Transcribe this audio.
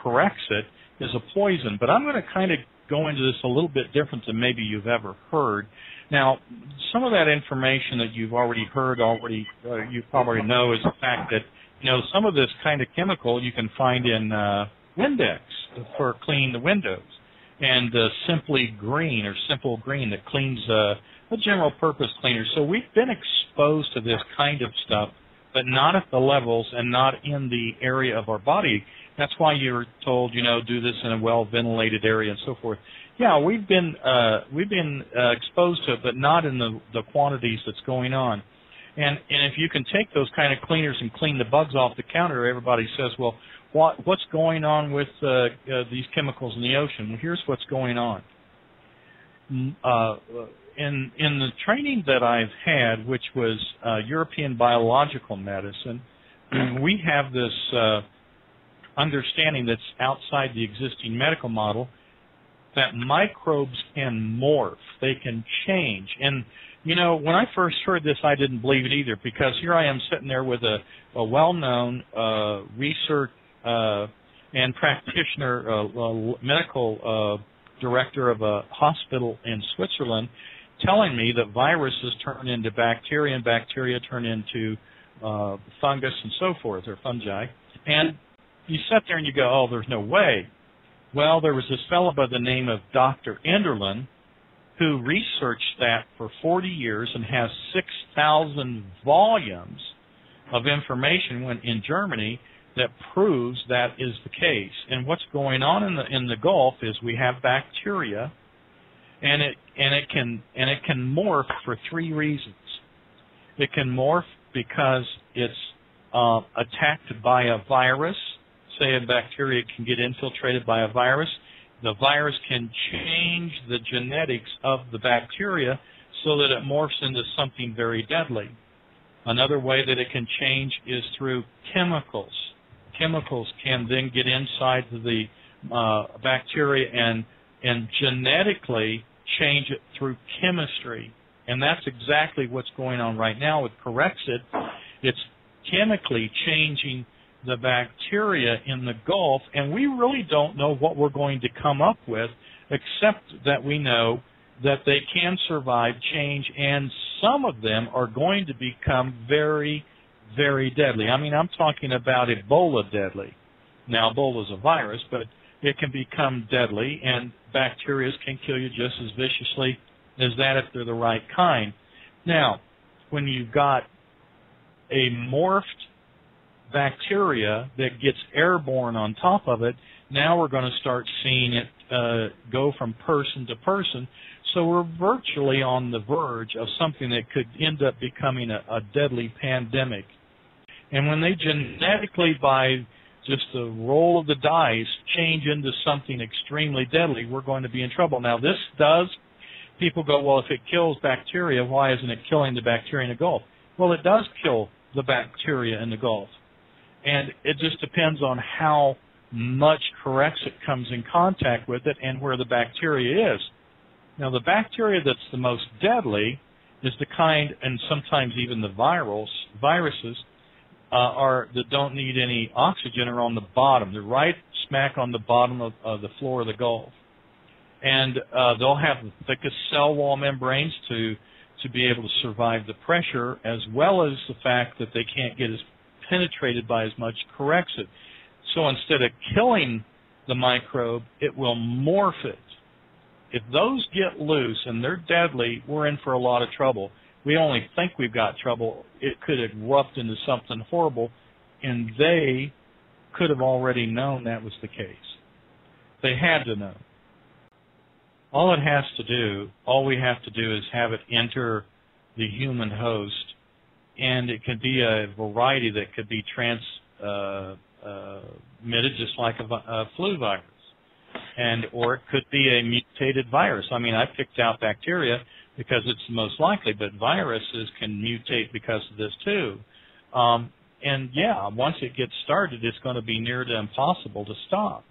Corexit is a poison. But I'm going to kind of go into this a little bit different than maybe you've ever heard. Now, some of that information that you've already heard, you probably know, is the fact that, some of this kind of chemical you can find in Windex for cleaning the windows, and Simply Green or Simple Green that cleans a general purpose cleaner. So we've been exposed to this kind of stuff, but not at the levels and not in the area of our body. That's why you're told, do this in a well-ventilated area and so forth. Yeah, we've been exposed to it, but not in the quantities that's going on. And if you can take those kind of cleaners and clean the bugs off the counter, everybody says, well, what's going on with these chemicals in the ocean? Well, here's what's going on. In the training that I've had, which was European biological medicine, we have this understanding that's outside the existing medical model that microbes can morph. They can change. And, when I first heard this, I didn't believe it either, because here I am sitting there with a well-known research and practitioner, medical director of a hospital in Switzerland, telling me that viruses turn into bacteria and bacteria turn into fungus and so forth, or fungi. And you sit there and you go, oh, there's no way. Well, there was this fellow by the name of Dr. Enderlin who researched that for 40 years and has 6,000 volumes of information in Germany that proves that is the case. And what's going on in the Gulf is we have bacteria, and it can morph for three reasons. It can morph because it's attacked by a virus. Say a bacteria can get infiltrated by a virus. The virus can change the genetics of the bacteria so that it morphs into something very deadly. Another way that it can change is through chemicals. Chemicals can then get inside the bacteria and genetically change it through chemistry. And that's exactly what's going on right now with Corexit. It's chemically changing the bacteria in the Gulf, and we really don't know what we're going to come up with, except that we know that they can survive change, and some of them are going to become very, very deadly. I mean, I'm talking about Ebola deadly. Now, Ebola is a virus, but it can become deadly, and bacteria can kill you just as viciously as that if they're the right kind. Now, when you've got a morphed bacteria that gets airborne on top of it, now we're going to start seeing it go from person to person. So we're virtually on the verge of something that could end up becoming a deadly pandemic. And when they genetically, by just the roll of the dice, change into something extremely deadly, we're going to be in trouble. Now, people go, well, if it kills bacteria, why isn't it killing the bacteria in the Gulf? Well, it does kill the bacteria in the Gulf. And it just depends on how much Corexit comes in contact with it and where the bacteria is. Now, the bacteria that's the most deadly is the kind, and sometimes even the viruses, that don't need any oxygen, are on the bottom. They're right smack on the bottom of the floor of the Gulf. And they'll have the thickest cell wall membranes to be able to survive the pressure, as well as the fact that they can't get as penetrated by as much Corexit. So instead of killing the microbe, it will morph it. If those get loose and they're deadly, we're in for a lot of trouble. We only think we've got trouble. It could erupt into something horrible, and they could have already known that was the case. They had to know. All we have to do is have it enter the human host, and it could be a variety that could be transmitted just like a flu virus, or it could be a mutated virus. I mean, I picked out bacteria because it's the most likely, but viruses can mutate because of this too. And yeah, once it gets started, it's going to be near to impossible to stop.